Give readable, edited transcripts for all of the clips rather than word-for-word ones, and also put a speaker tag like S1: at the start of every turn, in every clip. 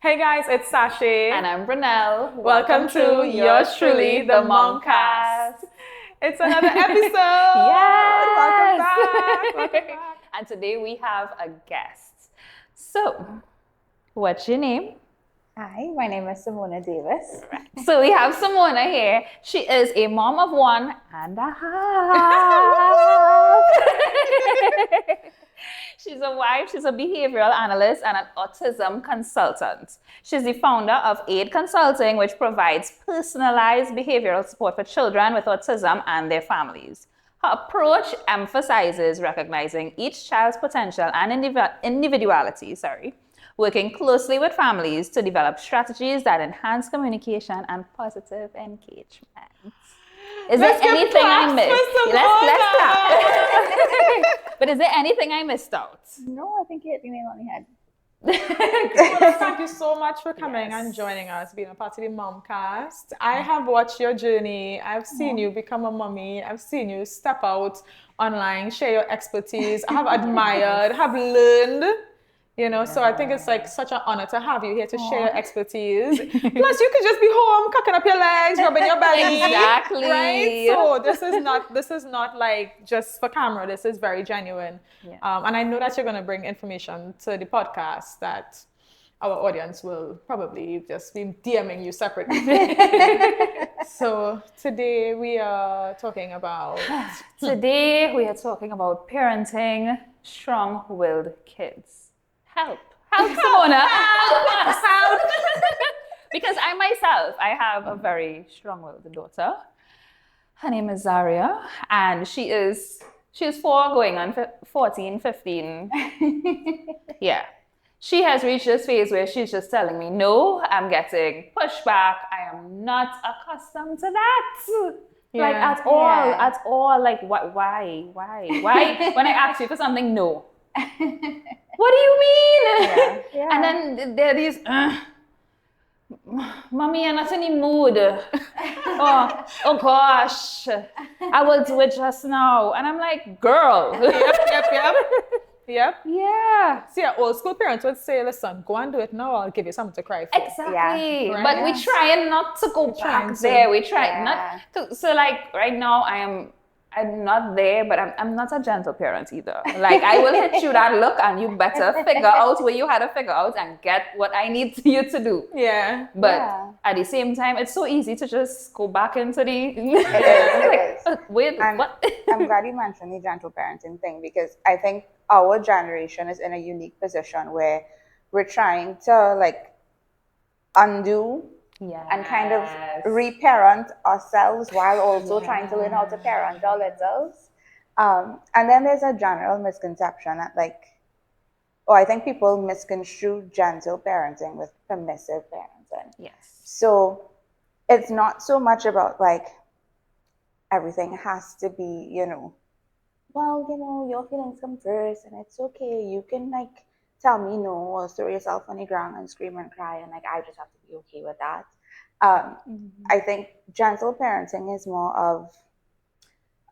S1: Hey guys, it's Saché.
S2: And I'm Brinnelle.
S1: Welcome to yours truly, the Momcast. It's another episode.
S2: Yes.
S1: Welcome back. Welcome back.
S2: And today we have a guest. So, what's your name?
S3: Hi, my name is Samona Davis.
S2: So we have Samona here. She is a mom of 1.5. She's a wife, she's a behavioral analyst and an autism consultant. She's the founder of Aid Consulting, which provides personalized behavioral support for children with autism and their families. Her approach emphasizes recognizing each child's potential and individuality, working closely with families to develop strategies that enhance communication and positive engagement. Is there anything I missed? Let's clap. But is there anything I missed out?
S3: No, I think you hit the nail on the head.
S1: Well, thank you so much for coming and joining us, being a part of the Momcast. I have watched your journey. I've seen you become a mommy. I've seen you step out online, share your expertise. I have admired, have learned. So I think it's like such an honor to have you here to share your expertise. Plus, you could just be home, cocking up your legs, rubbing your belly.
S2: Exactly.
S1: Right? So this is not like just for camera. This is very genuine.
S2: Yeah.
S1: And I know that you're going to bring information to the podcast that our audience will probably just be DMing you separately. So today we are talking about
S2: parenting strong-willed kids. Help, Samona, help us. Help. Because I have a very strong-willed daughter. Her name is Zaria, and she's 4 going on 14, 15. Yeah. She has reached this phase where she's just telling me, no, I'm getting pushback. I am not accustomed to that. Like at all. Like why? When I ask you for something, no. What do you mean?
S3: Yeah.
S2: And then there are these, Mommy, I'm not in the mood. oh gosh, I will do it just now. And I'm like, girl.
S1: Yep.
S2: Yeah.
S1: See, old school parents would say, listen, go and do it now, I'll give you something to cry for.
S2: Exactly.
S3: Yeah.
S2: But we try not to go back there. We try not to. So like right now I'm not there, but I'm not a gentle parent either. Like I will hit you that look and you better figure out where you had to figure out and get what I need you to do.
S1: Yeah.
S2: But at the same time, it's so easy to just go back into the...
S3: It is.
S2: Wait,
S3: and
S2: what?
S3: I'm glad you mentioned the gentle parenting thing because I think our generation is in a unique position where we're trying to like undo and kind of reparent ourselves while also trying to learn how to parent our littles. And then there's a general misconception that I think people misconstrue gentle parenting with permissive parenting.
S2: Yes.
S3: So it's not so much about like everything has to be, your feelings come first and it's okay. You can like tell me no or throw yourself on the ground and scream and cry and like I just have to be okay with that. I think gentle parenting is more of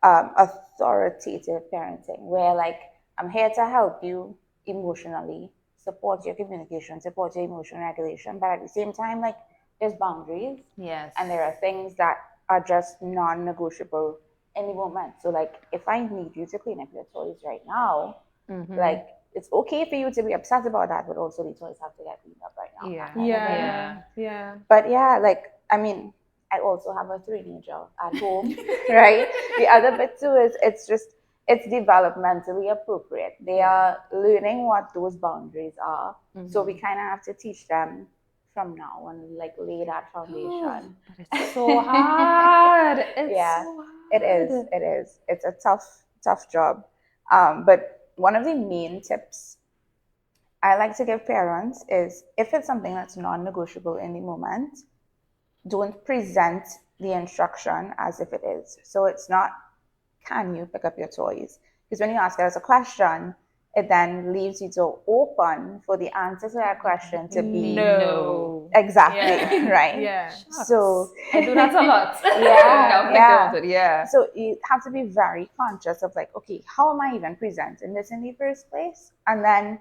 S3: authoritative parenting where like I'm here to help you emotionally, support your communication, support your emotional regulation, but at the same time like there's boundaries.
S2: Yes.
S3: And there are things that are just non-negotiable in the moment. So like if I need you to clean up your toys right now, like it's okay for you to be upset about that, but also the toys have to get cleaned up right now.
S1: Yeah.
S3: But I also have a 3-teenager at home, right? The other bit too is it's developmentally appropriate. They are learning what those boundaries are. So we kind of have to teach them from now and like lay that foundation.
S2: But it's so hard.
S3: It is. It's a tough job. But one of the main tips I like to give parents is if it's something that's non-negotiable in the moment, don't present the instruction as if it is. So it's not, can you pick up your toys? Because when you ask it as a question, it then leaves you to open for the answer to that question to be
S1: no.
S3: Exactly, right?
S1: Yeah.
S3: So
S2: I do that a lot.
S3: So you have to be very conscious of like, okay, how am I even presenting this in the first place? And then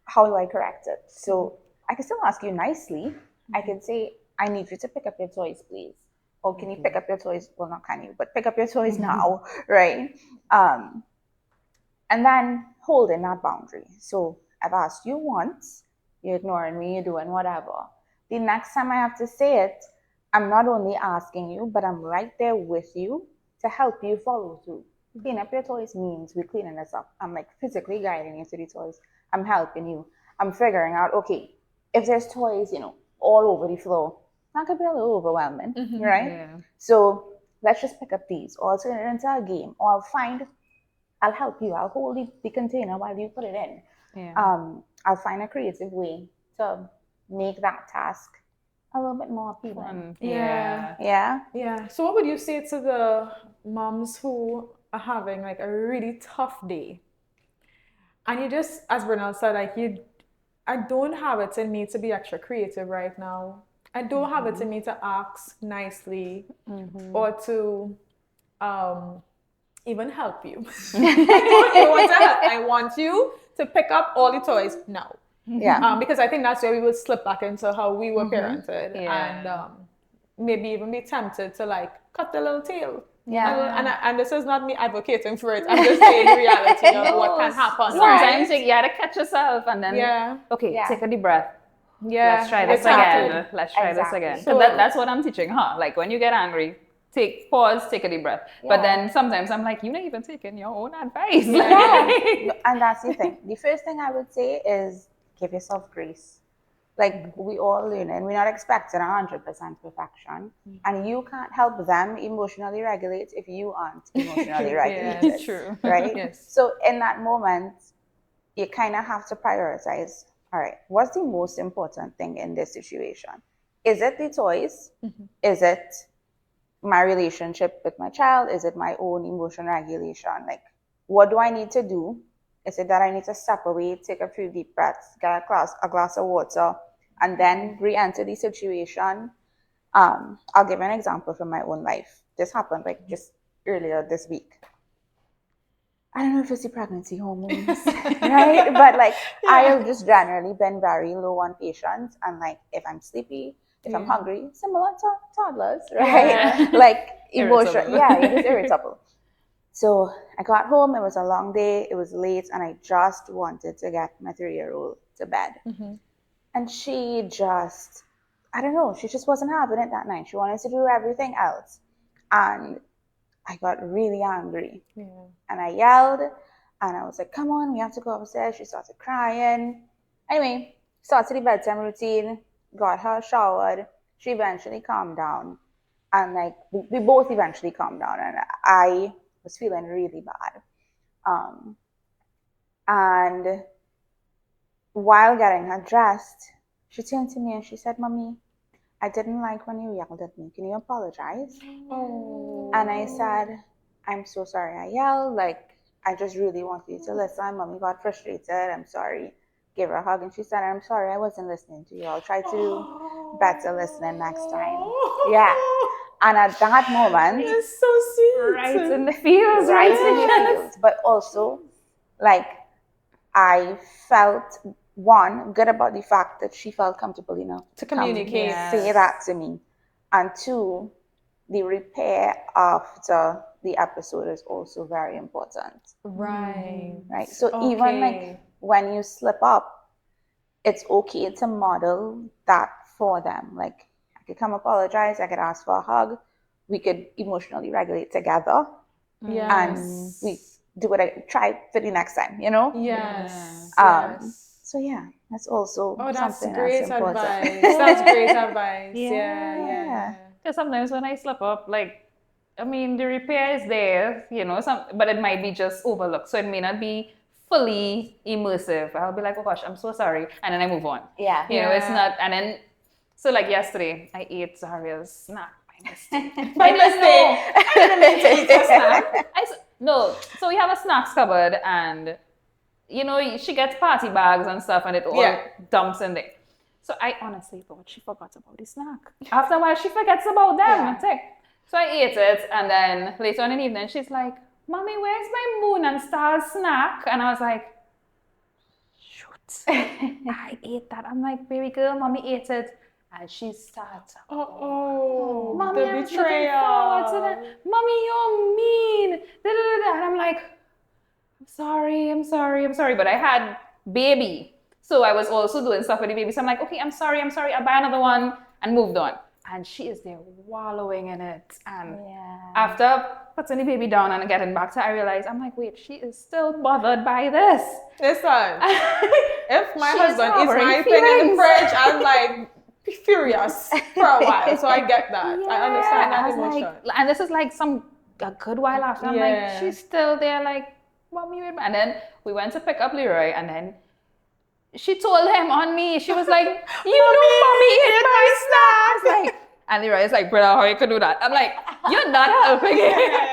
S3: how do I correct it? So I can still ask you nicely. I can say, I need you to pick up your toys, please. Or can you pick up your toys? Well, not can you, but pick up your toys now, right? And then holding that boundary. So I've asked you once, you're ignoring me, you're doing whatever. The next time I have to say it, I'm not only asking you, but I'm right there with you to help you follow through. Clean up your toys means we're cleaning this up. I'm like physically guiding you to the toys. I'm helping you. I'm figuring out, okay, if there's toys, all over the floor, that could be a little overwhelming, right?
S2: Yeah.
S3: So let's just pick up these, or turn it into a game, or I'll help you. I'll hold the container while you put it in.
S2: Yeah.
S3: I'll find a creative way to make that task a little bit more appealing.
S2: Fun.
S1: Yeah.
S3: Yeah.
S1: Yeah. So what would you say to the moms who are having like a really tough day? And you just, as Brinnelle said, like I don't have it in me to be extra creative right now. I don't have it in me to ask nicely or to even help you. I don't want to help. I want you to pick up all the toys now.
S3: Yeah.
S1: Because I think that's where we would slip back into how we were parented and
S2: Yeah.
S1: maybe even be tempted to like cut the little tail.
S3: Yeah.
S1: And this is not me advocating for it. I'm just saying the reality of what can happen.
S2: Sometimes
S1: Right?
S2: you gotta catch yourself and then
S3: Yeah.
S2: take a deep breath.
S1: Yeah.
S2: Let's try this
S1: exactly.
S2: again. Let's try this
S3: Exactly.
S2: again.
S1: So-
S2: That's what I'm teaching her. Like when you get angry, pause, take a deep breath. But then sometimes I'm like, you're not even taking your own advice.
S3: Yeah. And that's the thing. The first thing I would say is give yourself grace. Like we all learn and we're not expecting 100% perfection. And you can't help them emotionally regulate if you aren't emotionally regulated.
S2: True.
S3: Right?
S1: Yes.
S3: So in that moment, you kind of have to prioritize, all right, what's the most important thing in this situation? Is it the toys? Is it my relationship with my child? Is it my own emotion regulation? Like, what do I need to do? Is it that I need to step away, take a few deep breaths, get a glass of water, and then re-enter the situation? I'll give an example from my own life. This happened like just earlier this week. I don't know if it's the pregnancy hormones, right? But like, I have just generally been very low on patience. And like, if I'm sleepy, if I'm hungry, similar to toddlers, right? Like, emotion.
S2: Irritable.
S3: Yeah, it is irritable. So I got home. It was a long day. It was late. And I just wanted to get my 3-year-old to bed. And she just, I don't know, she just wasn't having it that night. She wanted to do everything else. And I got really angry. And I yelled and I was like, come on, we have to go upstairs. She started crying. Anyway, started the bedtime routine, got her showered. She eventually calmed down. And like, we both eventually calmed down. And I was feeling really bad. And while getting her dressed, she turned to me and she said, Mommy, I didn't like when you yelled at me. Can you apologize? And I said, I'm so sorry I yelled. Like, I just really want you to listen. Mommy got frustrated. I'm sorry. Gave her a hug and she said, I'm sorry I wasn't listening to you. I'll try to do better listening next time. Yeah. And at that moment,
S1: It's so sweet.
S2: Right in the feels,
S3: right in the feels. But also, like, I felt good about the fact that she felt comfortable enough
S1: To communicate.
S3: say that to me. And 2, the repair after the episode is also very important.
S1: Right.
S3: Right. So even like when you slip up, it's okay to model that for them. Like, I could come apologize, I could ask for a hug, we could emotionally regulate together. And we do what I try for the next time,
S1: Yes.
S3: So yeah, that's also
S1: That's
S3: something
S1: great
S3: that's important.
S1: advice. That's great advice. Yeah.
S2: Because sometimes when I slip up, like, I mean, the repair is there, but it might be just overlooked. So it may not be fully immersive. I'll be like, oh gosh, I'm so sorry. And then I move on.
S3: Yeah.
S2: It's not, and then, so like yesterday, I ate Zaria's snack by mistake.
S1: By mistake.
S2: I didn't mean to eat a snack. No, so we have a snacks cupboard and, she gets party bags and stuff and it all dumps in there. So I honestly thought she forgot about the snack. After a while, she forgets about them. So I ate it, and then later on in the evening, she's like, Mommy, where's my moon and stars snack? And I was like, shoot. I ate that. I'm like, baby girl, mommy ate it. And she starts, mommy,
S1: the
S2: I was looking forward to that.
S1: betrayal.
S2: Mommy, you're mean. Da, da, da, da. And I'm like, I'm sorry. But I had baby. So I was also doing stuff with the baby. So I'm like, okay, I'm sorry. I'll buy another one and moved on. And she is there wallowing in it. And after putting the baby down and getting back to her, I realized, I'm like, wait, she is still bothered by this.
S1: Listen, if my
S2: She is
S1: husband eats
S2: harboring
S1: my thing in the
S2: feelings.
S1: fridge, I'm like furious for a while. So I get that. I understand
S2: I
S1: that
S2: was
S1: emotion.
S2: like, and this is like a good while after. I'm like, she's still there, like, mommy, and then we went to pick up Leroy, and then she told him on me. She was like, you know, mommy ate my snacks. Like, and Leroy is like, brother, how you could do that? I'm like, you're not helping it.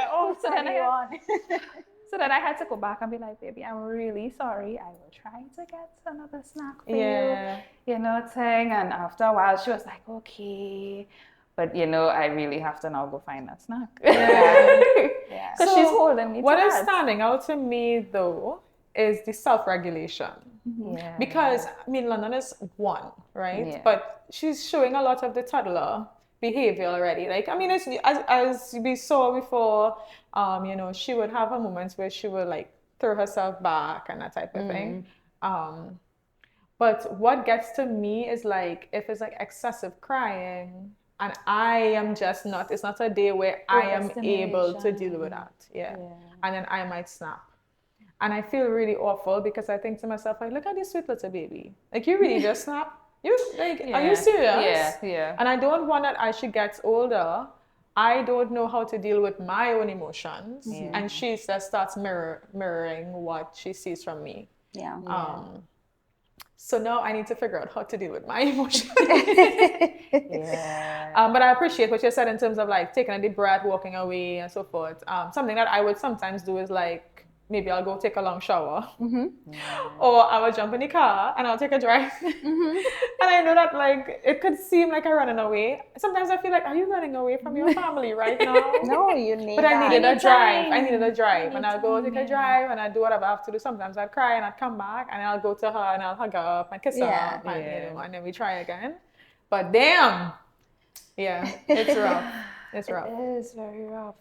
S2: So then I had to go back and be like, baby, I'm really sorry. I will try to get another snack for you. You know, thing. And after a while, she was like, okay. But, you know, I really have to now go find that snack. Because
S1: So
S2: she's holding me to
S1: what is
S2: that.
S1: standing out to me, though, is the self-regulation. Because, I mean, London is one, right?
S2: Yeah.
S1: But she's showing a lot of the toddler behavior already. Like, I mean, it's, as we saw before, you know, she would have her moments where she would, like, throw herself back and that type of thing. But what gets to me is, like, if it's, like, excessive crying, and I am just not, it's not a day where I am able to deal with that. And then I might snap. And I feel really awful because I think to myself, like, look at this sweet little baby. Like, you really just snap? You, like, are you serious?
S2: Yeah.
S1: And I don't want that as she gets older, I don't know how to deal with my own emotions. And she just starts mirroring what she sees from me. So now I need to figure out how to deal with my emotions. But I appreciate what you said in terms of, like, taking a deep breath, walking away, and so forth. Something that I would sometimes do is, like, maybe I'll go take a long shower, or I will jump in the car and I'll take a drive. And I know that, like, it could seem like I'm running away. Sometimes I feel like, are you running away from your family right now?
S3: No, you need
S1: But I
S3: that.
S1: needed a drive. And I'll go take a drive and I'll do whatever I have to do. Sometimes I'll cry and I'll come back and I'll go to her and I'll hug her up and kiss her up and, you know, and then we try again. But damn, it's rough. It's rough.
S2: It is very rough.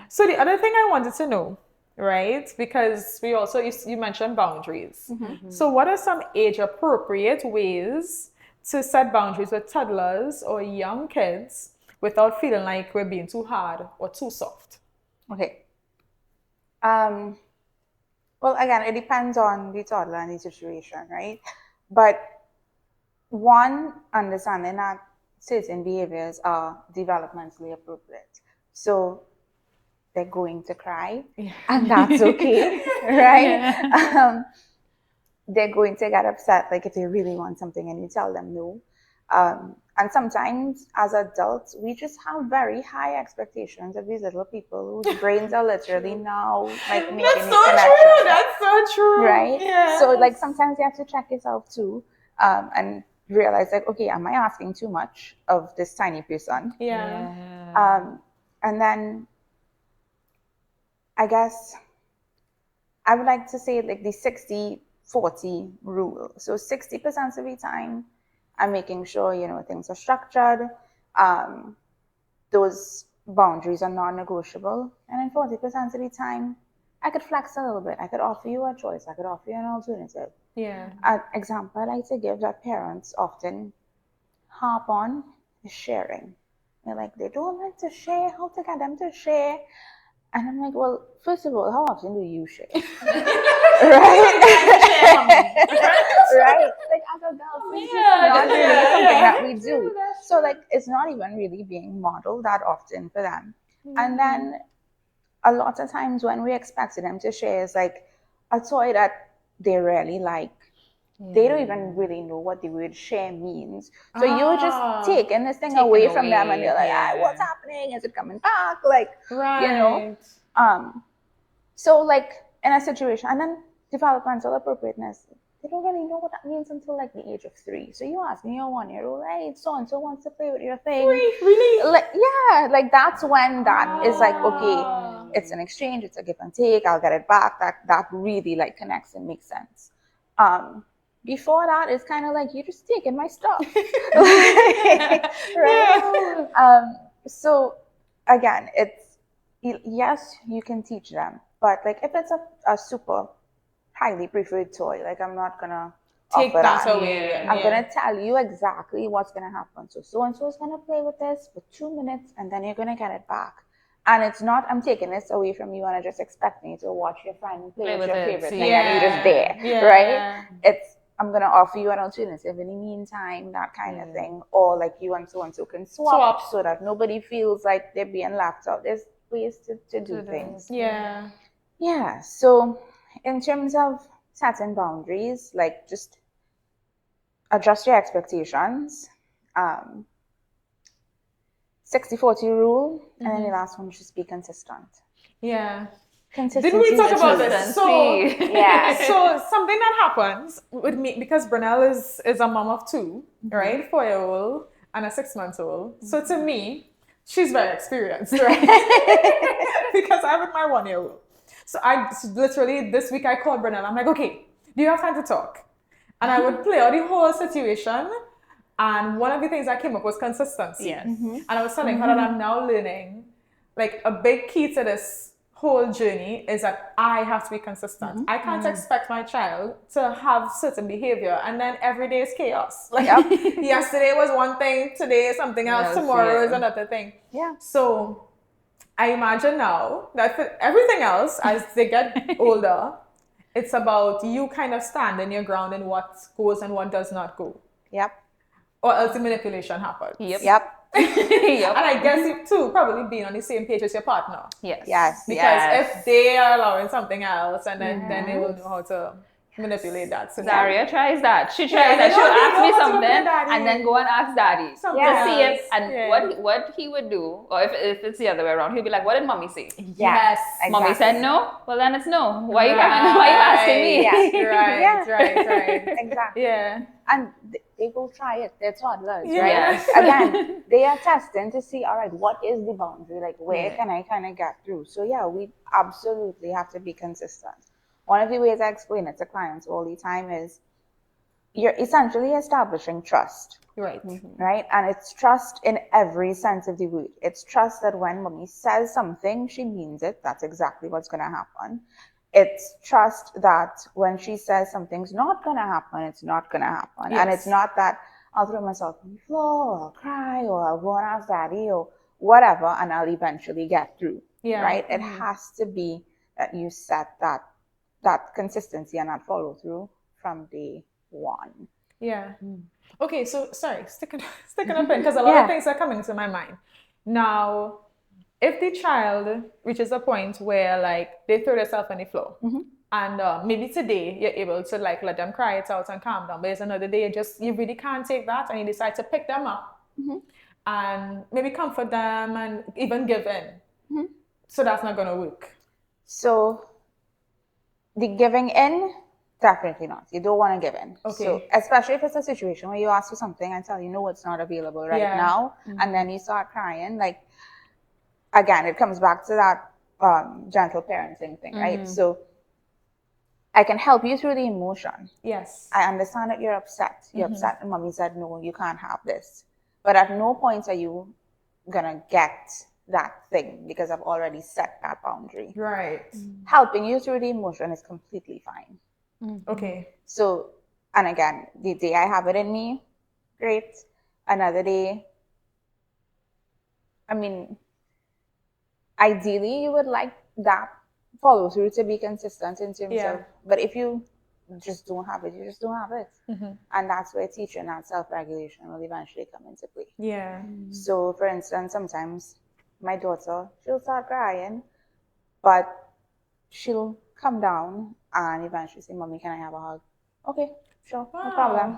S1: So the other thing I wanted to know, right? Because we also, you mentioned boundaries. So what are some age-appropriate ways to set boundaries with toddlers or young kids without feeling like we're being too hard or too soft?
S3: Okay. Well, again, it depends on the toddler and the situation, right? But one, understanding that certain behaviors are developmentally appropriate. So they're going to cry, and that's okay, right? They're going to get upset, like, if they really want something and you tell them no. And sometimes as adults, we just have very high expectations of these little people whose brains are literally now, like, making these connections.
S1: That's so true.
S3: Right? So, like, sometimes you have to check yourself too, and realize, like, okay, am I asking too much of this tiny person? And then I guess I would like to say, like, the 60-40 rule. So 60% of the time, I'm making sure, you know, things are structured. Those boundaries are non-negotiable. And then 40% of the time, I could flex a little bit. I could offer you a choice. I could offer you an alternative. An example I like to give that parents often harp on is sharing. They're like, they don't like to share. How to get them to share? And I'm like, well, first of all, how often do you share? Right? Right? Like, as adults, it's not really something that we do. So, like, it's not even really being modeled that often for them. And then a lot of times when we expect them to share, is like a toy that they really like. They don't even really know what the word share means. So you're just taking this thing away from them, and they're like, what's happening? Is it coming back? Like, you know? So, like, in a situation, and then developmental appropriateness, they don't really know what that means until, like, the age of 3. So you ask me your 1-year-old, hey, so-and-so wants to play with your thing.
S1: Really?
S3: Like, yeah, like, that's when that is like, okay, it's an exchange, it's a give and take, I'll get it back. That really, like, connects and makes sense. Before that, it's kind of like, you're just taking my stuff. Right? So again, it's, yes, you can teach them, but like if it's a super highly preferred toy, like I'm not gonna
S1: Take
S3: offer
S1: that
S3: that.
S1: away.
S3: I'm gonna tell you exactly what's gonna happen. So and so is gonna play with this for 2 minutes, and then you're gonna get it back. And it's not, I'm taking this away from you and I'm just expecting you to watch your friend play with your favorite thing and you're just there, right? It's, I'm gonna offer you an alternative in the meantime, that kind of thing. Or like you and so can swap so that nobody feels like they're being left out. There's ways to do things. Yeah. So in terms of setting boundaries, like just adjust your expectations. 60-40 rule, and then the last one, just be consistent. Consistency.
S1: Didn't we talk about this? So
S3: yeah.
S1: So something that happens with me, because Brinnelle is a mom of two, right? 4-year-old and a 6-month-old. So to me, she's very experienced, right? Because I'm with my 1-year-old. So I literally this week I called Brinnelle. I'm like, okay, do you have time to talk? And I would play out the whole situation. And one of the things that came up was consistency. And I was telling her that I'm now learning, like a big key to this whole journey is that I have to be consistent. I can't expect my child to have certain behavior and then every day is chaos. Like yesterday was one thing, today is something else, tomorrow is another thing. So I imagine now that for everything else, as they get older, it's about you kind of standing your ground in what goes and what does not go. Or else the manipulation happens. And I guess you too probably being on the same page as your partner. Because if they are allowing something else, and then they will know how to manipulate that. So
S2: Zaria tries that. She tries that. She'll ask me something and then go and ask daddy to see if what he would do, or if it's the other way around, he'll be like, "What did mommy say?"
S3: Exactly.
S2: Mommy said no. Well, then it's no. Why you asking me?
S3: Right. Exactly. And they will try it. They're toddlers, right? Again, they are testing to see, all right, what is the boundary? Like, where can I kind of get through? So yeah, we absolutely have to be consistent. One of the ways I explain it to clients all the time is you're essentially establishing trust. Right? And it's trust in every sense of the word. It's trust that when mommy says something, she means it. That's exactly what's going to happen. It's trust that when she says something's not going to happen, it's not going to happen. And it's not that I'll throw myself on the floor, or I'll cry, or I'll go and ask daddy, or whatever, and I'll eventually get through. Right? It has to be that you set that consistency and that follow through from day one.
S1: Okay, so sorry, sticking a pin, because a lot of things are coming to my mind. Now, if the child reaches a point where like they throw themselves on the floor, and maybe today you're able to like let them cry it out and calm down, but there's another day you really can't take that, and you decide to pick them up and maybe comfort them and even give in. So that's not gonna work.
S3: So the giving in, definitely not. You don't want to give in. So especially if it's a situation where you ask for something and tell you, no, it's not available right now, and then you start crying, like, again, it comes back to that gentle parenting thing, right? So I can help you through the emotion. I understand that you're upset. You're upset and mommy said, no, you can't have this. But at no point are you gonna get that thing because I've already set that boundary. Helping you through the emotion is completely fine. So, and again, the day I have it in me, great. Another day, I mean, ideally you would like that follow through to be consistent in terms of, but if you just don't have it, you just don't have it. And that's where teaching that self-regulation will eventually come into play. So for instance, sometimes my daughter, she'll start crying, but she'll come down and eventually say, mommy, can I have a hug? Okay, sure, no problem.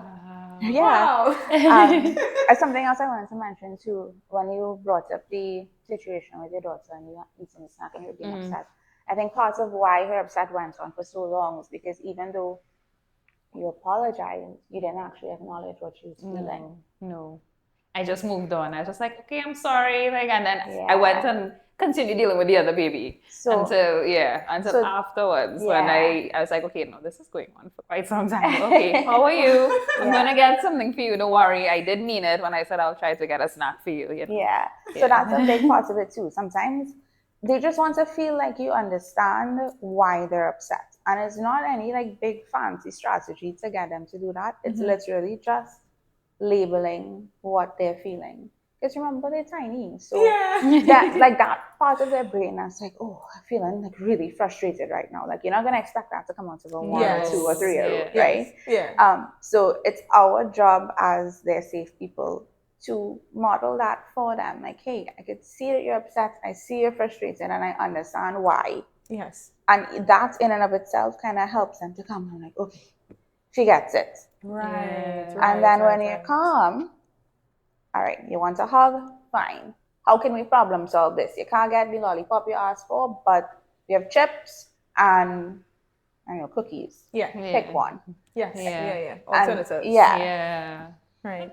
S3: Something else I wanted to mention too, when you brought up the situation with your daughter and you were eating a snack and you're being upset, I think part of why her upset went on for so long was because even though you apologized, you didn't actually acknowledge what she was feeling.
S2: No. I just moved on. I was just like, okay, I'm sorry. Like, and then I went and continue dealing with the other baby
S3: So-
S2: until
S3: so-
S2: afterwards when
S3: yeah.
S2: I was like, okay, no, this is going on for quite some time. Okay, how are you? I'm gonna get something for you. Don't worry, I did mean it when I said I'll try to get a snack for you. You know?
S3: Yeah. So that's a big part of it too. Sometimes they just want to feel like you understand why they're upset. And it's not any like big fancy strategy to get them to do that. It's literally just labeling what they're feeling. Because remember, they're tiny. So that part of their brain that's like, oh, I'm feeling like really frustrated right now. Like you're not gonna expect that to come out of a 1 or 2 or 3-year-old, right?
S1: Yeah.
S3: So it's our job as their safe people to model that for them. Like, hey, I could see that you're upset. I see you're frustrated, and I understand why.
S1: Yes.
S3: And that in and of itself kind of helps them to come down. Like, okay, she gets it.
S1: Right.
S3: And then when you're calm, all right, you want a hug? Fine. How can we problem solve this? You can't get the lollipop you asked for, but you have chips and cookies. Pick one.
S1: Yes.
S2: Yeah.
S1: Yeah. Alternatives.
S2: Yeah.
S1: Right.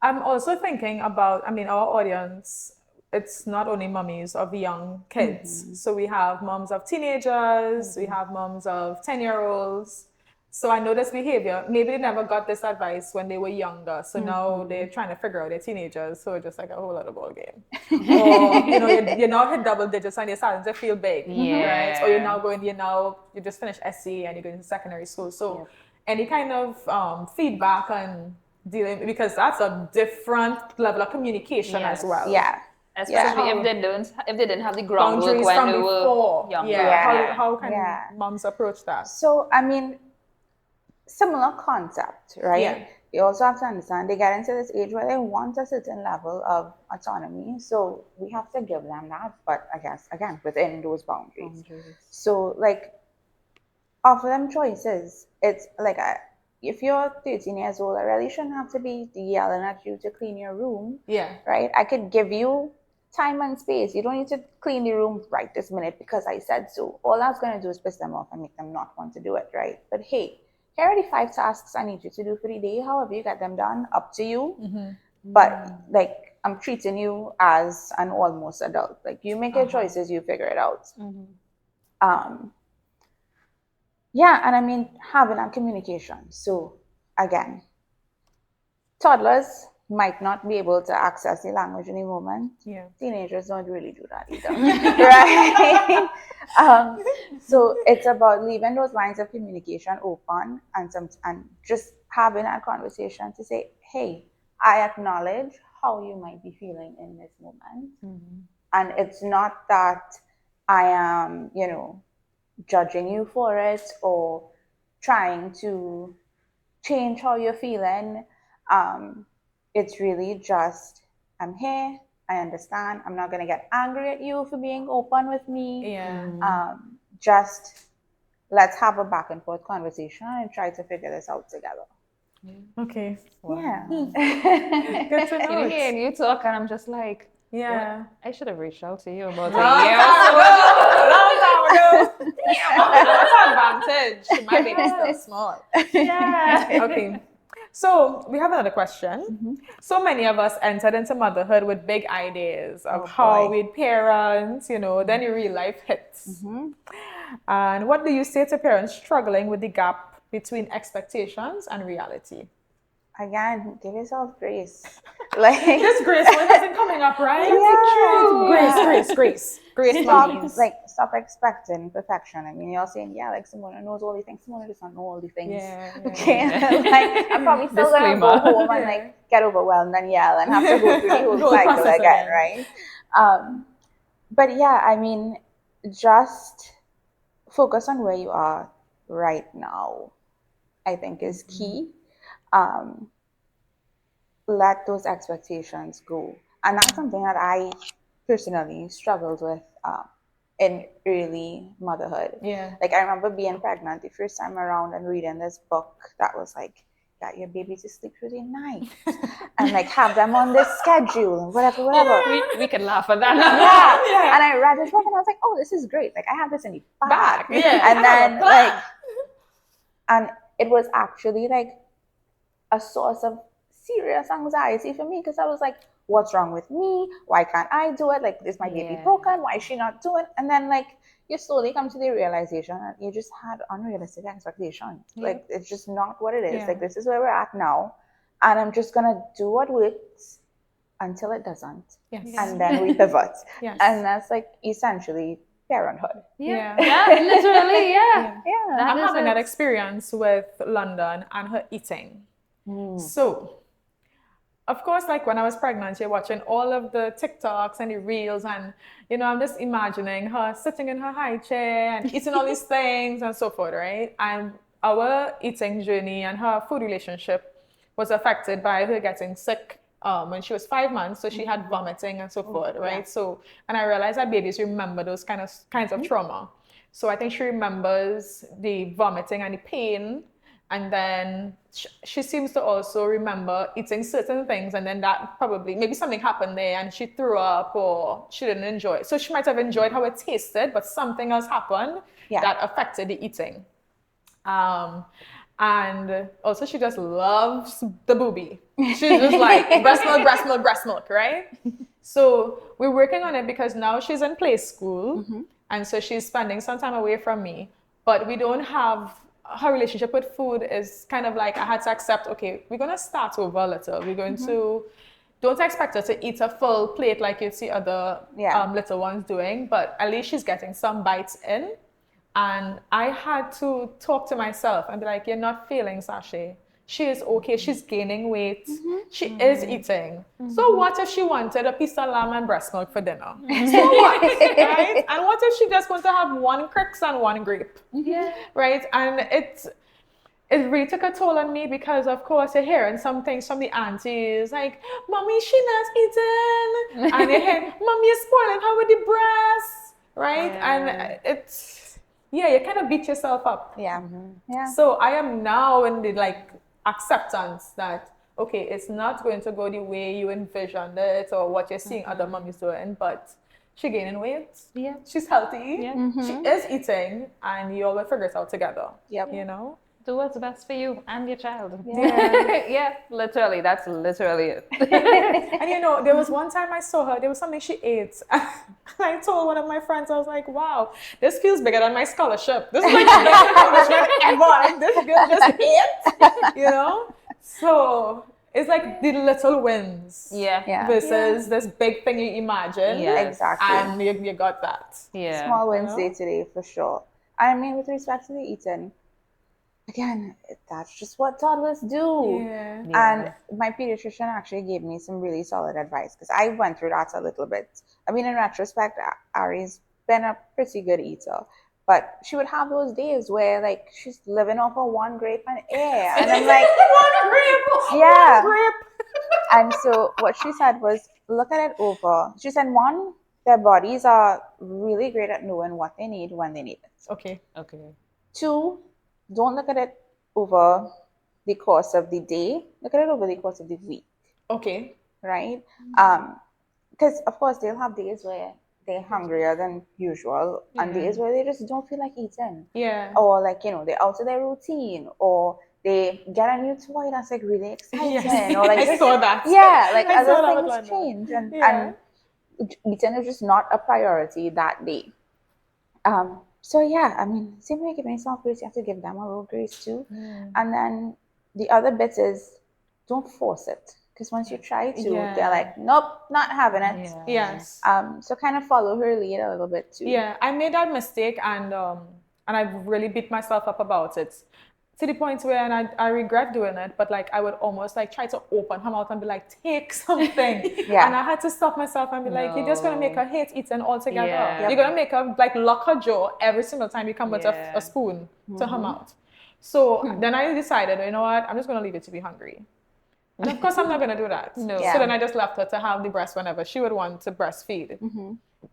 S1: I'm also thinking about, our audience, it's not only mummies of young kids. So we have moms of teenagers, we have moms of 10-year-olds. So I know this behavior, maybe they never got this advice when they were younger. So now they're trying to figure out they're teenagers. So it's just like a whole other ball game. Or, you now hit double digits and you're starting to feel big, right? Or you just finished SC and you're going to secondary school. So any kind of feedback on dealing, because that's a different level of communication as well.
S3: Yeah.
S2: Especially if they didn't have the groundwork
S1: Boundaries
S2: when
S1: from
S2: they
S1: before.
S2: were younger.
S1: How can moms approach that?
S3: So, similar concept, right?
S1: Yeah.
S3: You also have to understand they get into this age where they want a certain level of autonomy. So we have to give them that, but I guess, again, within those boundaries. So, like, offer them choices. It's like, if you're 13 years old, I really shouldn't have to be yelling at you to clean your room.
S1: Yeah.
S3: Right? I could give you time and space. You don't need to clean the room right this minute because I said so. All that's going to do is piss them off and make them not want to do it, right? But hey, here are the 5 tasks I need you to do for the day. However you get them done, up to you. But like, I'm treating you as an almost adult. Like, you make your choices, you figure it out. And having that communication. So again, toddlers might not be able to access the language in the moment.
S1: Yeah.
S3: Teenagers don't really do that either, right? So it's about leaving those lines of communication open and just having that conversation to say, hey, I acknowledge how you might be feeling in this moment. And it's not that I am, judging you for it or trying to change how you're feeling. It's really just, I'm here, I understand, I'm not going to get angry at you for being open with me. Just let's have a back and forth conversation and try to figure this out together.
S1: Okay.
S3: Yeah.
S1: Good to know.
S2: And you talk and I'm just like,
S1: yeah.
S2: what? I should have reached out to you about
S1: Long
S2: a year.
S1: time ago. That's advantage. My baby's still small.
S2: Yeah.
S1: Okay. So we have another question. So many of us entered into motherhood with big ideas of how we'd parent, then your real life hits. And what do you say to parents struggling with the gap between expectations and reality?
S3: Again, give yourself grace. Like,
S1: this grace one isn't coming up, right? Grace.
S3: Stop expecting perfection. You're saying, like, Samona knows all these things. Samona does not know all these things. I'm probably still going to go home and get overwhelmed and yell and have to go through the whole cycle again, right? But just focus on where you are right now, I think is key. Let those expectations go. And that's something that I personally struggled with in early motherhood.
S1: Yeah.
S3: Like, I remember being pregnant the first time around and reading this book that was like, get your baby to sleep through the night and like have them on this schedule and whatever.
S2: We can laugh at that.
S3: Yeah. And I read this book and I was like, oh, this is great. Like, I have this in the back. And then and it was actually like a source of serious anxiety for me because I was like, what's wrong with me? Why can't I do it? Like, is my baby
S2: Yeah.
S3: broken? Why is she not doing it? And then, like, you slowly come to the realization that you just had unrealistic expectations. Like, it's just not what it is.
S1: Yeah.
S3: Like, this is where we're at now. And I'm just going to do what works until it doesn't.
S1: Yes.
S3: And then we pivot.
S1: Yes.
S3: And that's like essentially parenthood.
S2: Yeah.
S1: Yeah.
S2: Yeah, literally, yeah.
S3: Yeah.
S2: That
S1: I'm
S2: is
S1: having
S2: it.
S1: that experience with London and her eating. So, of course, like when I was pregnant, you're watching all of the TikToks and the reels, and I'm just imagining her sitting in her high chair and eating all these things and so forth, right? And our eating journey and her food relationship was affected by her getting sick when she was 5 months, so she had vomiting and so forth, right? So, and I realized that babies remember those kinds of trauma. So I think she remembers the vomiting and the pain, and then she seems to also remember eating certain things, and then that probably maybe something happened there and she threw up or she didn't enjoy it. So she might have enjoyed how it tasted, but something else happened that affected the eating. And also she just loves the booby. She's just like breast milk, breast milk, breast milk, right? So we're working on it because now she's in play school, and so she's spending some time away from me. But we don't have her relationship with food is kind of like I had to accept. Okay, we're gonna start over a little. We're going to don't expect her to eat a full plate like you see other little ones doing, but at least she's getting some bites in. And I had to talk to myself and be like, you're not feeling Saché. She is okay. She's gaining weight. She is eating. So what if she wanted a piece of lamb and breast milk for dinner? So what? Right? And what if she just wants to have one cricks and one grape?
S2: Yeah.
S1: Right? And it really took a toll on me because, of course, you're hearing some things from the aunties like, Mommy, she not eating. And you're hearing, Mommy, you're spoiling her with the breast. Right?
S2: Yeah.
S1: And it's, you kind of beat yourself up.
S3: Yeah. Yeah.
S1: So I am now in the acceptance that, okay, it's not going to go the way you envisioned it or what you're seeing other mommies doing, but she's gaining weight.
S2: Yeah.
S1: She's healthy.
S2: Yeah.
S1: She is eating, and you all will figure it out together.
S3: Yep.
S2: Do what's best for you and your child.
S3: Yeah.
S2: Yeah, literally. That's literally it.
S1: And there was one time I saw her, there was something she ate. And I told one of my friends, I was like, wow, this feels bigger than my scholarship. This is like the biggest accomplishment ever. Like, this girl just ate, So it's like the little wins.
S2: Yeah.
S1: Versus this big thing you imagine.
S2: Yes.
S3: Exactly.
S1: And you got that.
S2: Yeah.
S3: Small wins day to day for sure. I mean, with respect to the eating, again, that's just what toddlers do.
S1: Yeah.
S3: And my pediatrician actually gave me some really solid advice because I went through that a little bit. I mean, in retrospect, Ari's been a pretty good eater, but she would have those days where like she's living off of one grape and air, and I'm like,
S1: one grape.
S3: yeah.
S1: One grape.
S3: And so what she said was, look at it over. She said, one, their bodies are really great at knowing what they need when they need it.
S1: Okay.
S3: Two, don't look at it over the course of the day. Look at it over the course of the week.
S1: Okay.
S3: Right? Because of course they'll have days where they're hungrier than usual, and days where they just don't feel like eating.
S1: Yeah.
S3: Or like they're out of their routine, or they get a new toy that's like really exciting,
S1: Yes.
S3: or like
S1: I
S3: just,
S1: saw that.
S3: like
S1: I saw
S3: other
S1: that
S3: things change, and eating is just not a priority that day. So yeah, I mean, same way you give yourself grace, you have to give them a little grace too. And then the other bit is don't force it, because once you try to, they're like, nope, not having it.
S2: Yeah.
S1: Yes.
S3: So kind of follow her lead a little bit too.
S1: Yeah, I made that mistake, and I've really beat myself up about it. To the point where, and I regret doing it, but like I would almost like try to open her mouth and be like, take something. And I had to stop myself and be like, you're just gonna make her hate eating altogether.
S2: Yeah.
S1: You're gonna make her like lock her jaw every single time you come with a spoon to her mouth. So then I decided, you know what, I'm just gonna leave it to be hungry. And of course I'm not gonna do that.
S2: No.
S1: So then I just left her to have the breast whenever she would want to breastfeed.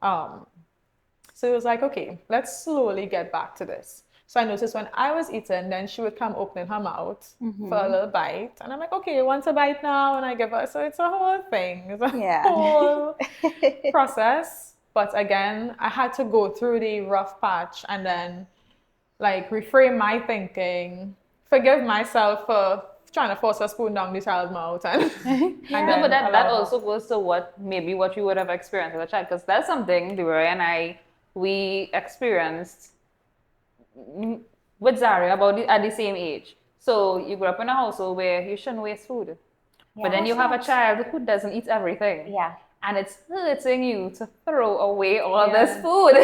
S1: So it was like, okay, let's slowly get back to this. So I noticed when I was eating, then she would come opening her mouth for a little bite. And I'm like, okay, you want a bite now? And I give her. So it's a whole thing. It's a whole process. But again, I had to go through the rough patch and then like reframe my thinking, forgive myself for trying to force a spoon down the child's mouth and, and
S2: No,
S1: then
S2: but that
S1: allow her.
S2: also goes to what you would have experienced as a child, because that's something Leroy and we experienced with Zaria at the same age. So you grew up in a household where you shouldn't waste food, but then you have a child who doesn't eat everything.
S3: Yeah.
S2: And it's hurting you to throw away all this food.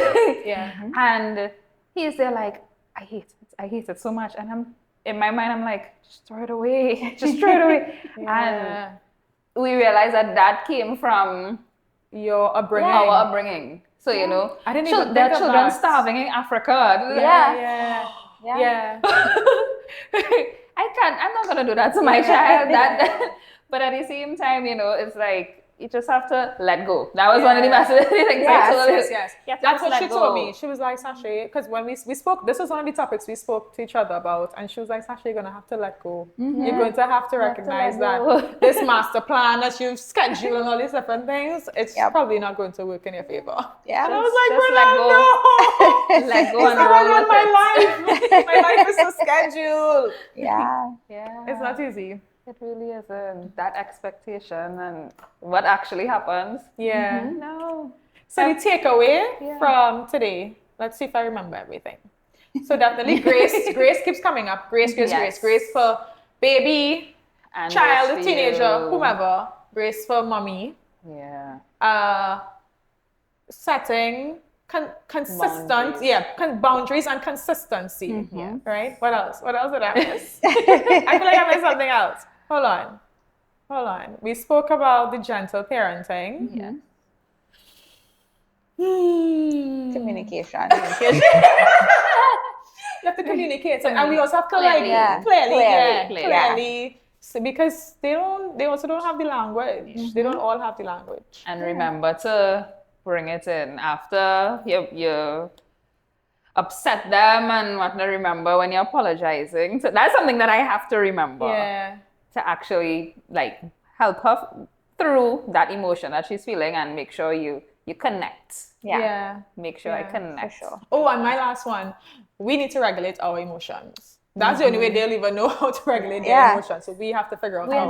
S1: Yeah.
S2: And he's there like, I hate it so much. And in my mind, I'm like, just throw it away. Just throw it away.
S1: Yeah.
S2: And we realized that came from
S1: Your upbringing.
S2: our upbringing. So, you know,
S1: I didn't even
S2: there
S1: think
S2: are
S1: of
S2: children
S1: that.
S2: starving in Africa.
S1: Yeah.
S3: Yeah.
S2: I'm not gonna do that to my child. But at the same time, you know, it's like you just have to let go. That was one of the best things I told her.
S1: Yes.
S2: You have to
S1: That's
S2: just
S1: what
S2: let
S1: she
S2: go.
S1: told me. She was like, Saché, because when we spoke, this was one of the topics we spoke to each other about, and she was like, Saché, you're going to have to let go. You're going to have to recognize that this master plan that you've scheduled and all these different things, it's probably not going to work in your favor.
S3: Yeah.
S1: And I was like,
S2: Just
S1: Brinnelle, no!
S2: Let go
S1: It's
S2: and
S1: not
S2: roll
S1: really
S2: with
S1: my
S2: it.
S1: life. My life is so scheduled.
S3: Yeah.
S2: Yeah.
S1: It's not easy.
S2: It really isn't. That expectation and what actually happens.
S1: Yeah.
S2: No.
S1: So the takeaway from today, let's see if I remember everything. So definitely grace. Grace keeps coming up. Grace for baby,
S2: And
S1: child,
S2: grace for
S1: teenager,
S2: you.
S1: whomever. Grace for mommy.
S2: Yeah.
S1: Setting consistent,
S2: Boundaries.
S1: boundaries and consistency. Right? What else? What else did I miss? I feel like I missed something else. Hold on. We spoke about the gentle parenting.
S2: Yeah.
S3: Communication.
S1: You have to communicate, and we also have to clearly, so because they also don't have the language. They don't all have the language.
S2: And remember to bring it in after you upset them and whatnot. Remember when you're apologizing. So that's something that I have to remember.
S1: Yeah.
S2: To actually like help her through that emotion that she's feeling and make sure you connect.
S1: Yeah.
S2: Make sure I connect.
S3: For sure.
S1: Oh, and my last one, we need to regulate our emotions. That's the only way they'll even know how to regulate their emotions. So we have to figure out how.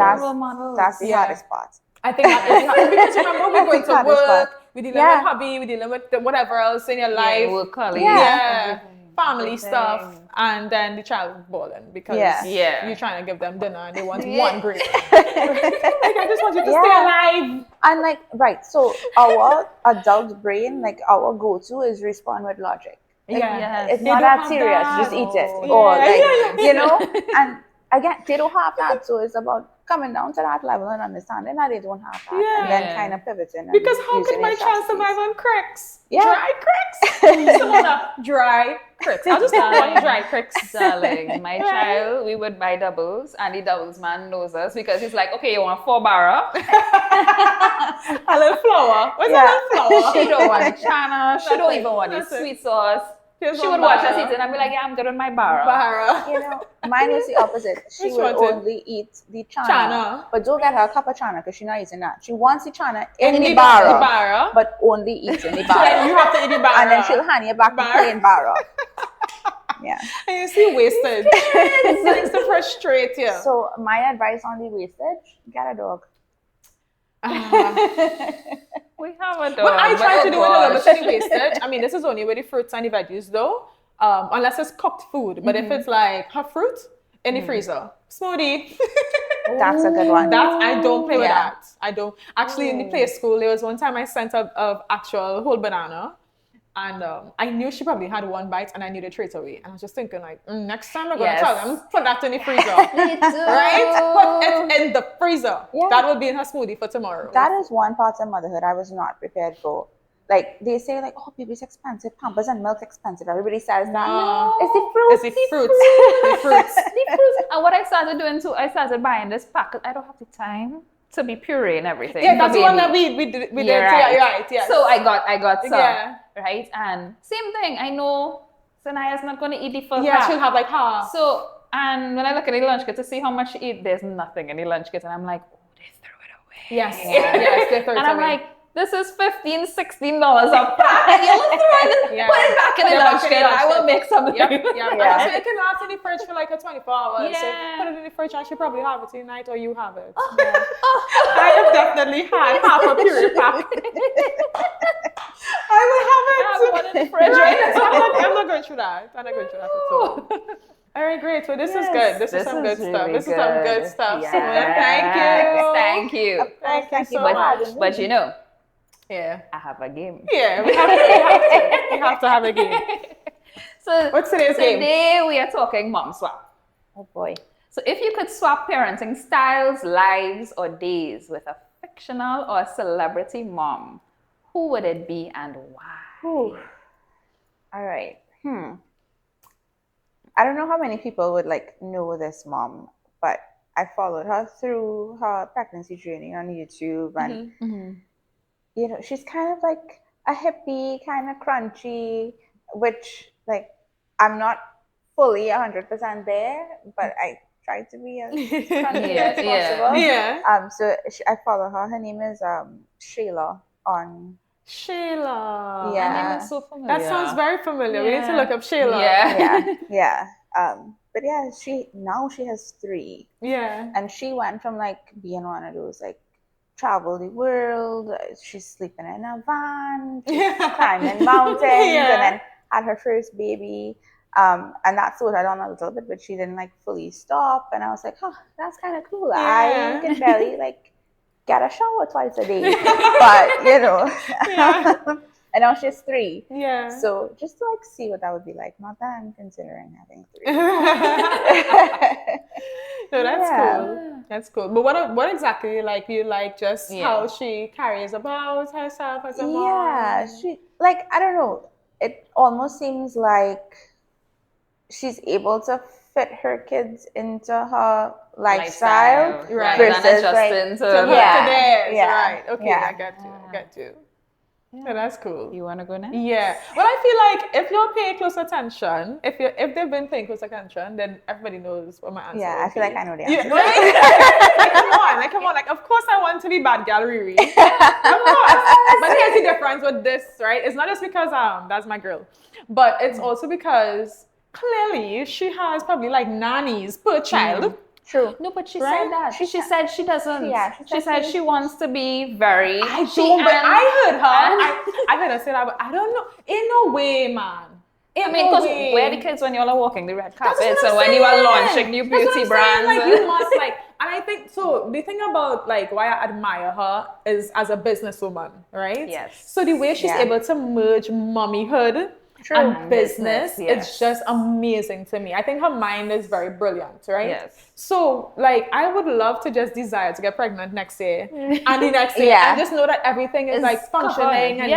S3: That's the hardest part.
S1: I think that is hard. Because remember, we're going to work, we're dealing with hobby, we're dealing with whatever else in your life.
S2: Work colleagues.
S1: Family stuff, and then the child is balling because you're trying to give them dinner and they want one grape. Like, I just want you to stay alive.
S3: And like, so our adult brain, like our go-to is respond with logic. Like, it's
S1: They
S3: not
S1: don't
S3: that
S1: have
S3: serious.
S1: that.
S3: Just eat it,
S1: Oh,
S3: or
S1: yeah.
S3: like you know. And again, they don't have that, so it's about coming down to that level and understanding that they don't have that, and then kind of pivoting.
S1: Because how could my child survive on cricks?
S3: Yeah.
S1: Dry cricks? Samona, dry cricks. I'll just have one dry cricks.
S2: Darling, my child, we would buy doubles, and the doubles man knows us because he's like, okay, you want 4 barra?
S1: A little flour. What's a little flour?
S2: She don't want chana. She don't even want the sweet sauce. She would watch us eat it and be like, yeah, I'm good on my barra.
S3: You know, mine was the opposite. She will only eat the chana. But don't get her a cup of chana because she's not eating that. She wants the chana in the barra, but only eats in the barra.
S1: You have to eat the barra.
S3: And then she'll hand you back the plain barra. Yeah.
S1: And you see wastage. It's to frustrate you.
S3: So my advice on the wastage, get a dog.
S2: We have a dog.
S1: What I try to do with a little bit of wastage, I mean, this is only with the fruits and the veggies though, unless it's cooked food. But if it's like her fruit in the freezer, smoothie.
S3: That's a good one.
S1: I don't play with that. I don't. Actually, in the play school, there was one time I sent a actual whole banana. And I knew she probably had one bite and I knew to throw it away. And I was just thinking like, next time I'm going to tell them, put that in the freezer. Right? Put it in the freezer. Yeah. That will be in her smoothie for tomorrow.
S3: That is one part of motherhood I was not prepared for. Like they say like, oh, baby's expensive, Pampers and milk expensive. Everybody says that.
S1: No.
S3: It's the fruits.
S1: It's the fruits.
S2: The fruits. And what I started doing too, I started buying this packet. I don't have the time to be puree and everything.
S1: Yeah, that's the one that we did.
S2: Right.
S1: Yeah, you're right. Yeah.
S2: So I got some. Right, and same thing. I know Sanaya's not going to eat the full pack.
S1: She'll have like half.
S2: So, and when I look at the lunch kit to see how much she eat, there's nothing in the lunch kit, and I'm like, oh, they throw it away.
S1: Yes, they throw it away.
S2: And I'm like, this is $15, $16 a pack. You will throw it, put it back in the lunch kit. I will make something.
S1: Yep.
S3: Yeah.
S1: So it can last in the fridge for like a 24 hours.
S2: Yeah.
S1: So put it in the fridge and she probably have it tonight or you have it. Yeah. I have definitely had half a puree pack. I will have it.
S2: I have one in the fridge right now.
S1: I'm not going through that. I'm not going through that at all. All right, great. So this is good. This is some good stuff.
S2: really
S1: This is some good stuff.
S2: Yes.
S1: Samona, thank you.
S2: Thank you.
S1: Thank you so
S3: for
S1: much.
S3: having me.
S2: But you know,
S1: Yeah.
S2: I have a game.
S1: Yeah, we have to have a game.
S2: So
S1: What's today's game?
S2: today we are talking mom swap.
S3: Oh boy.
S2: So if you could swap parenting styles, lives, or days with a fictional or celebrity mom, who would it be and why?
S3: Ooh. All right. I don't know how many people would like know this mom, but I followed her through her pregnancy journey on YouTube, and you know, she's kind of like a hippie, kind of crunchy, which like I'm not fully 100% there, but I try to be as crunchy as possible.
S1: Yeah.
S3: So I follow her. Her name is Shayla on.
S1: Shayla.
S3: Yeah.
S2: Her name is so familiar.
S1: That sounds very familiar. We need to look up Shayla.
S2: Yeah.
S3: But yeah, she has 3.
S1: Yeah.
S3: And she went from like being one of those like travel the world. She's sleeping in a van, she's climbing mountains, and then had her first baby. And that slowed her down a little bit, but she didn't like fully stop. And I was like, oh, that's kind of cool. I can barely like get a shower twice a day, but you know. And now she's 3.
S1: Yeah.
S3: So just to like see what that would be like. Not that I'm considering having 3.
S1: No, that's cool. That's cool. But what exactly like you like just how she carries about herself as a mom?
S3: Yeah, she like I don't know. It almost seems like she's able to fit her kids into her lifestyle,
S2: right?
S3: Versus like
S1: right. Okay,
S3: yeah.
S1: I got you. Yeah, that's cool.
S2: You want to go next?
S1: Yeah. Well, I feel like if you're paying close attention, if they've been paying close attention, then everybody knows what my answer is.
S3: Yeah, I feel like I know the answer.
S1: Yeah, right? Like, come on. Like, of course I want to be bad gal Riri. Of course. But here's the difference with this, right? It's not just because that's my girl, but it's also because clearly she has probably like nannies per child.
S3: True.
S2: No, but she
S1: Right?
S2: said that. She said she doesn't.
S3: Yeah,
S2: she said she wants to be very.
S1: I don't, but I heard her. I heard her say that, but I don't know. In no way, man.
S2: I mean, because where the kids when you all are walking the red carpet,
S1: what
S2: so
S1: I'm
S2: when you are
S1: saying.
S2: launching new
S1: That's what
S2: beauty
S1: I'm
S2: brands,
S1: saying, like you must like, and I think so. The thing about like why I admire her is as a businesswoman, right?
S2: Yes.
S1: So the way she's able to merge mommyhood and business, it's just amazing to me. I think her mind is very brilliant, right?
S2: Yes.
S1: So like I would love to just desire to get pregnant next year and the next year and just know that everything is like functioning and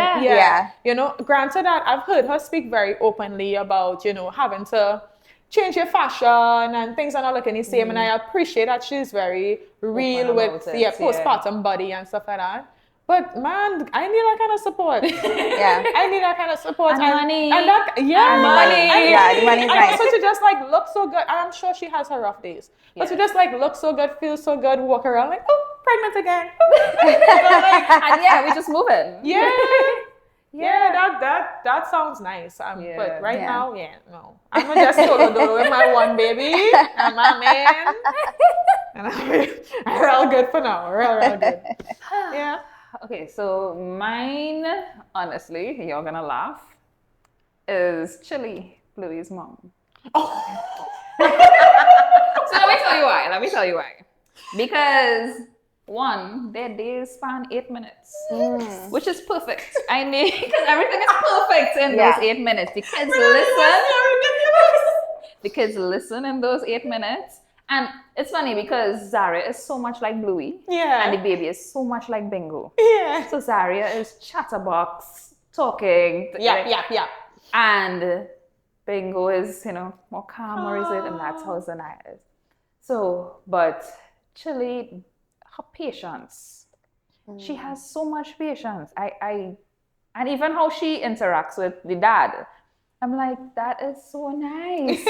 S1: you know, granted that I've heard her speak very openly about, you know, having to change your fashion and things are not looking the same, and I appreciate that she's very real with postpartum body and stuff like that. But man, I need that kind of support. I need that kind of support.
S2: And money.
S1: And that,
S3: The money is nice.
S1: So to just like look so good, and I'm sure she has her rough days. But to just like look so good, feel so good, walk around like, oh, pregnant again.
S2: And we just move it.
S1: That sounds nice. But right now, no. I'm gonna just solo dolo with my one baby and my man. And I'm real good for now. Real good. Yeah.
S2: Okay, so mine, honestly, you're gonna laugh, is Chili, Bluey's mom.
S1: Oh.
S2: So let me tell you why. Because one, their days span 8 minutes, which is perfect. I mean, because everything is perfect in those 8 minutes. The kids listen. The kids listen in those 8 minutes. And it's funny because Zaria is so much like Bluey. And the baby is so much like Bingo. So Zaria is chatterbox, talking. And Bingo is, you know, more calm, or is it? And that's how Zanaya is. So, but Chili, her patience. She has so much patience. And even how she interacts with the dad. I'm like, that is so nice.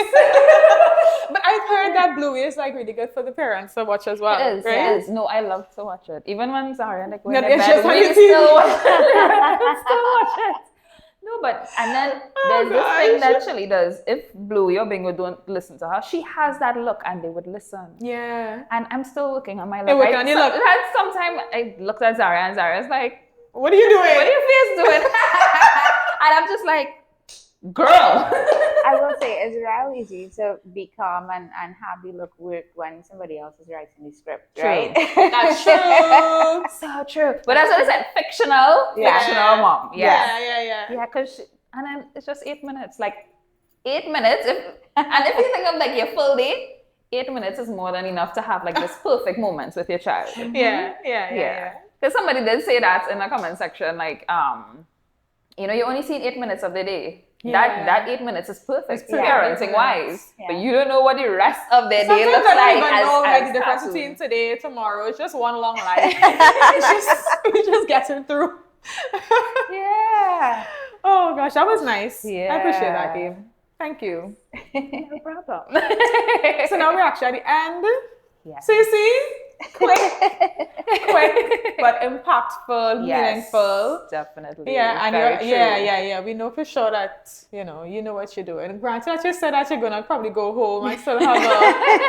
S1: But I've heard that Bluey is like really good for the parents to watch as well.
S2: It is,
S1: right?
S2: it is. No, I love to watch it. Even when Zara and like going
S1: No,
S2: to
S1: it's
S2: bed,
S1: just on
S2: we
S1: the
S2: still
S1: TV.
S2: watch it. Still watch it. No, but and then there's this thing that Chili does. If Bluey or Bingo don't listen to her, she has that look and they would listen.
S1: Yeah.
S2: And I'm still looking on my look.
S1: Hey, working on your look.
S2: Sometime I looked at Zara and Zara's like,
S1: What are you doing?
S2: what are your face doing? And I'm just like, girl.
S3: I will say it's real easy to be calm and happy look weird when somebody else is writing the script,
S2: True.
S3: right?
S1: That's true.
S2: So true. But that's what I said, fictional mom.
S1: Yeah.
S2: Yeah, because and then it's just 8 minutes. Like 8 minutes. If you think of like your full day, 8 minutes is more than enough to have like this perfect moments with your child.
S1: Yeah.
S2: Because somebody did say that in the comment section, like you only see 8 minutes of the day.
S1: Yeah.
S2: That 8 minutes is perfect,
S1: It's perfect.
S2: parenting wise.
S3: Yeah.
S2: But you don't know what the rest of their day
S1: Sometimes
S2: looks
S1: I don't
S2: like.
S1: even know
S2: as
S1: the difference
S2: cartoon.
S1: between today, tomorrow. It's just one long life. we just getting through.
S3: Yeah.
S1: Oh gosh, that was nice.
S2: Yeah.
S1: I appreciate that, Gabe. Thank you.
S2: No problem.
S1: So now we're actually at the end.
S2: Yes.
S1: So you see, quick, but impactful, meaningful.
S2: Definitely.
S1: Yeah, and
S2: Very true.
S1: we know for sure that you know what you're doing. Granted that you said that you're gonna probably go home and still have a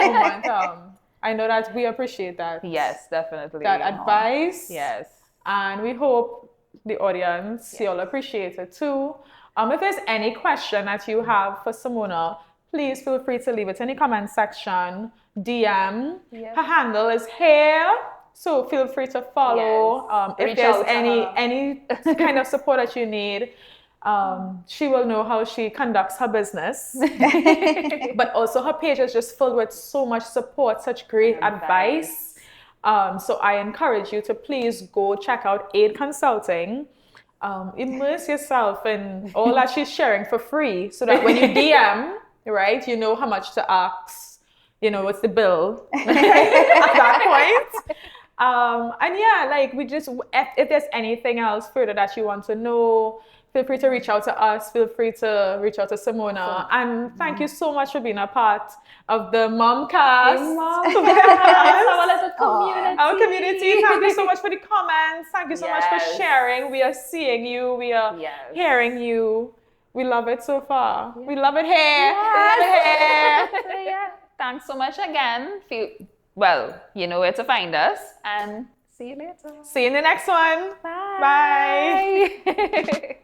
S1: moment. I know that we appreciate that.
S2: Yes, definitely.
S1: That advice.
S2: Yes.
S1: And we hope the audience, you'll appreciate it too. If there's any question that you have for Samona, please feel free to leave it in the comment section, DM.
S2: Yes.
S1: Her handle is here, so feel free to follow. If
S2: Reach
S1: there's
S2: out to her.
S1: any kind of support that you need, she will know how she conducts her business. But also her page is just filled with so much support, such great advice. So I encourage you to please go check out Aid Consulting. Immerse yourself in all that she's sharing for free, so that when you DM, right, you know how much to ask, what's the bill at that point. And yeah, like if there's anything else further that you want to know, feel free to reach out to us. Feel free to reach out to Samona. And thank you so much for being a part of the Momcast. Our community. Thank you so much for the comments. Thank you so much for sharing. We are seeing you. We are hearing you. We love it so far. We love it here.
S2: Yes. Yeah. Thanks so much again. You know where to find us. And see you later.
S1: See you in the next one.
S2: Bye.
S1: Bye.